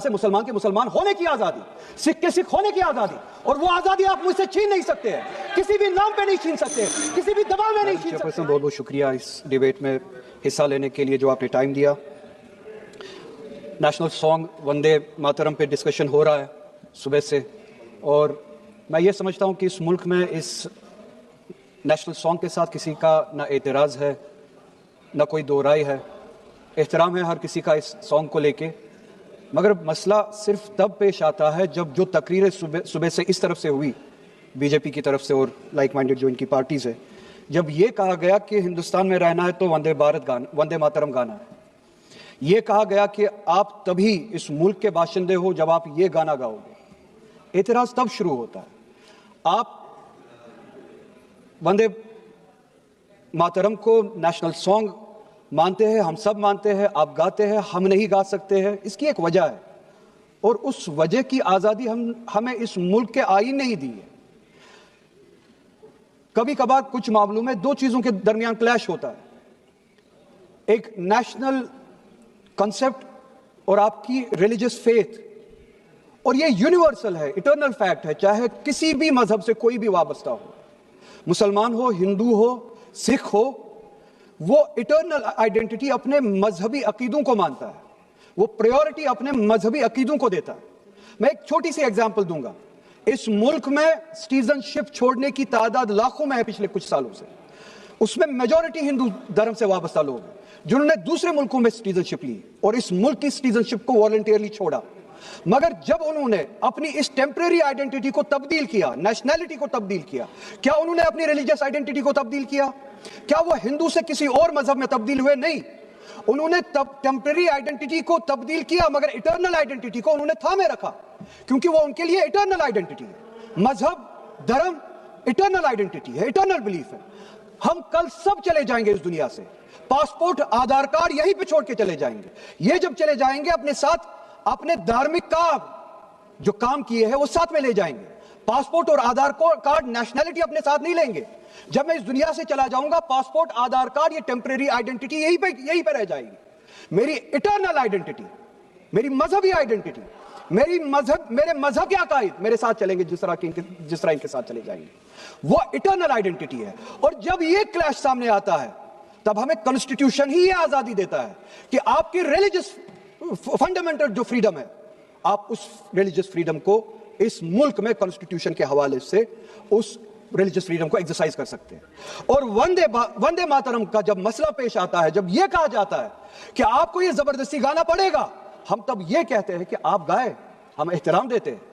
سے مسلمان کے مسلمان ہونے کی آزادی، سکھ کے سکھ ہونے کی آزادی، اور وہ آزادی آپ مجھ سے چھین نہیں سکتے ہیں، کسی بھی نام پہ نہیں چھین سکتے، کسی بھی دباؤ میں نہیں چھین سکتے۔ بہت بہت شکریہ اس ڈیبیٹ میں حصہ لینے کے لیے جو آپ نے ٹائم دیا۔ نیشنل سانگ وندے ماترم پہ ڈسکشن ہو رہا ہے صبح سے، اور میں یہ سمجھتا ہوں کہ اس ملک میں اس نیشنل سانگ کے ساتھ کسی کا نہ اعتراض ہے، نہ کوئی دو رائے ہے، احترام ہے ہر کسی کا اس سانگ کو لے کے، مگر مسئلہ صرف تب پیش آتا ہے جب جو تقریریں صبح سے اس طرف سے ہوئی، بی جے پی کی طرف سے اور لائک مائنڈڈ جو ان کی پارٹیز ہے، جب یہ کہا گیا کہ ہندوستان میں رہنا ہے تو وندے ماترم گانا ہے، یہ کہا گیا کہ آپ تبھی اس ملک کے باشندے ہو جب آپ یہ گانا گاؤ گے، اعتراض تب شروع ہوتا ہے۔ آپ وندے ماترم کو نیشنل سانگ مانتے ہیں، ہم سب مانتے ہیں، آپ گاتے ہیں، ہم نہیں گا سکتے ہیں، اس کی ایک وجہ ہے، اور اس وجہ کی آزادی ہمیں اس ملک کے آئین نے ہی دی ہے۔ کبھی کبھار کچھ معاملوں میں دو چیزوں کے درمیان کلیش ہوتا ہے، ایک نیشنل کنسپٹ اور آپ کی ریلیجس فیتھ، اور یہ یونیورسل ہے، اٹرنل فیکٹ ہے، چاہے کسی بھی مذہب سے کوئی بھی وابستہ ہو، مسلمان ہو، ہندو ہو، سکھ ہو، وہ اٹرنل آئیڈینٹی اپنے مذہبی عقیدوں کو مانتا ہے، وہ پریورٹی اپنے مذہبی عقیدوں کو دیتا ہے۔ میں ایک چھوٹی سی ایگزامپل دوں گا، اس ملک میں سٹیزن شپ چھوڑنے کی تعداد لاکھوں میں ہے پچھلے کچھ سالوں سے، اس میں میجورٹی ہندو دھرم سے وابستہ لوگ ہیں جنہوں نے دوسرے ملکوں میں سٹیزن شپ لی اور اس ملک کی سٹیزن شپ کو والنٹیئرلی چھوڑا، مگر جب انہوں نے اپنی اس ٹیمپریری آئیڈینٹی کو تبدیل کیا، نیشنلٹی کو تبدیل کیا، کیا انہوں نے اپنی ریلیجس آئیڈینٹی کو تبدیل کیا؟ کیا وہ ہندو سے کسی اور مذہب میں تبدیل ہوئے؟ نہیں، انہوں نے ٹیمپریری آئیڈینٹی کو تبدیل کیا، مگر اٹرنل آئیڈینٹی کو انہوں نے تھامے رکھا، کیونکہ وہ ان کے لیے اٹرنل آئیڈینٹی ہے۔ مذہب، دھرم اٹرنل آئیڈینٹی ہے، اٹرنل بلیف ہے۔ ہم کل سب چلے جائیں گے اس دنیا سے، پاسپورٹ، آدھار کارڈ یہیں پہ چھوڑ کے چلے جائیں گے، یہ جب چلے جائیں گے اپنے ساتھ اپنے دھارمک کام جو کام کیے ہیں وہ ساتھ میں لے جائیں گے۔ پاسپورٹ اور آدھار کارڈ نیشنلٹی اپنے ساتھ نہیں لیں گے۔ جب میں اس دنیا سے چلا جاؤں گا، پاسپورٹ، آدھار کارڈ، یہ ٹیمپریری آئیڈینٹی یہی پہ رہ جائے گی۔ میری اٹرنل آئیڈینٹی، میری مذہبی آئیڈینٹی، میرے مذہب کے عقائد میرے ساتھ چلیں گے جس طرح ان کے ساتھ چلے جائیں گے، وہ اٹرنل آئیڈینٹی ہے۔ اور جب یہ کلیش سامنے آتا ہے تب ہمیں کنسٹیٹیوشن ہی یہ آزادی دیتا ہے کہ آپ کی ریلیجس فنڈامنٹل جو فریڈم ہے، آپ اس ریلیجس فریڈم کو اس ملک میں کنسٹیٹیوشن کے حوالے سے اس ریلیجس فریڈم کو ایکسرسائز کر سکتے ہیں۔ اور وندے ماترم کا جب مسئلہ پیش آتا ہے، جب یہ کہا جاتا ہے کہ آپ کو یہ زبردستی گانا پڑے گا، ہم تب یہ کہتے ہیں کہ آپ گائے، ہم احترام دیتے ہیں،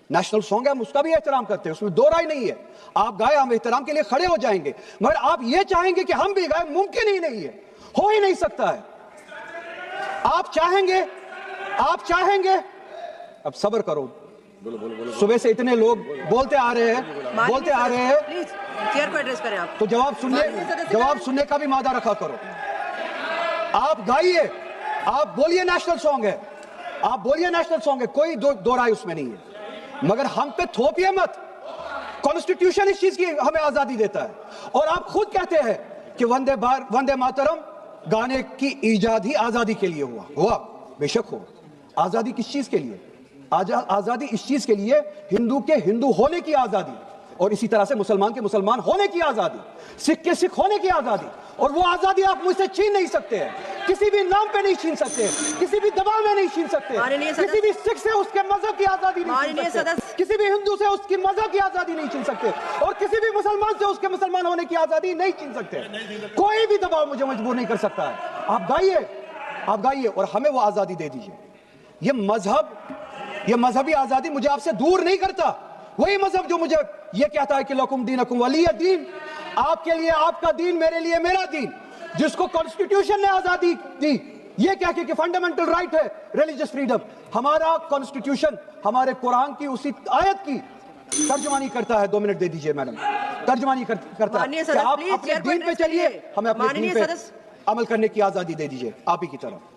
نیشنل سانگ ہے، ہم اس کا بھی احترام کرتے ہیں، اس میں دو رائے نہیں ہے، آپ گائے، ہم احترام کے لیے کھڑے ہو جائیں گے، مگر آپ یہ چاہیں گے کہ ہم بھی گائے، ممکن ہی نہیں ہے، ہو ہی نہیں سکتا ہے۔ آپ چاہیں گے، اب صبر کرو، صبح سے اتنے لوگ بولتے آ رہے ہیں، تو جواب سننے کا بھی مادہ رکھا کرو۔ آپ گائیے، آپ بولیے نیشنل سانگ ہے، کوئی دو رائے اس میں نہیں ہے، مگر ہم پہ تھوپیے مت۔ کانسٹیٹیوشن اس چیز کی ہمیں آزادی دیتا ہے، اور آپ خود کہتے ہیں کہ وندے ماترم گانے کی ایجاد ہی آزادی کے لیے ہوا، بے شک ہو۔ آزادی کس چیز کے لیے؟ آزادی اس چیز کے لیے، ہندو کے ہندو ہونے کی آزادی، اور اسی طرح سے مسلمان کے مسلمان ہونے کی آزادی، سکھ کے سکھ ہونے کی آزادی، اور وہ آزادی آپ مجھ سے چھین نہیں سکتے ہیں، کسی بھی نام پہ نہیں چھین سکتے، کسی بھی دباؤ میں نہیں چھین سکتے، کسی بھی سکھ سے اس کے مذہب کی آزادی نہیں چھین سکتے، کسی بھی ہندو سے اس کی مذہب کی آزادی نہیں چھین سکتے، اور کسی بھی مسلمان سے اس کے مسلمان ہونے کی آزادی نہیں چھین سکتے۔ کوئی بھی دباؤ مجھے مجبور نہیں کر سکتا ہے۔ آپ گائیے اور ہمیں وہ آزادی دے دیجیے۔ یہ مذہبی آزادی مجھے آپ سے دور نہیں کرتا، وہی مذہب جو مجھے یہ کہتا ہے کہ لکم دینکم ولی دین، آپ کے لیے آپ کا دین، میرے لیے میرا دین، جس کو کانسٹیٹیوشن نے آزادی دی، یہ کہہ کے کہ فنڈامنٹل رائٹ ہے ریلیجس فریڈم۔ ہمارا کانسٹیٹیوشن ہمارے قرآن کی اسی آیت کی ترجمانی کرتا ہے۔ 2 منٹ دے دیجئے میڈم، ترجمانی کرتا ہے کہ آپ اپنے دین پہ چلیے، ہمیں اپنے دین پہ عمل کرنے کی آزادی دے دیجئے۔ آپ ہی کی طرف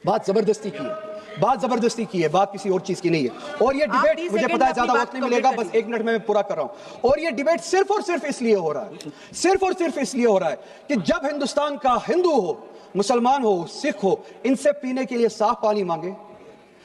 بات زبردستی کی ہے، بات کسی اور چیز کی نہیں ہے۔ اور یہ ڈیبیٹ، مجھے پتا ہے زیادہ وقت نہیں ملے گا، بس 1 منٹ میں پورا کر رہا ہوں۔ اور یہ ڈیبیٹ صرف اور صرف اس لیے ہو رہا ہے کہ جب ہندوستان کا ہندو ہو، مسلمان ہو، سکھ ہو، ان سے پینے کے لیے صاف پانی مانگے،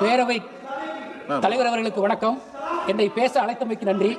பேரவை தலைவர் அவர்களுக்கு வணக்கம். என்னை பேச அழைத்தமைக்கு நன்றி.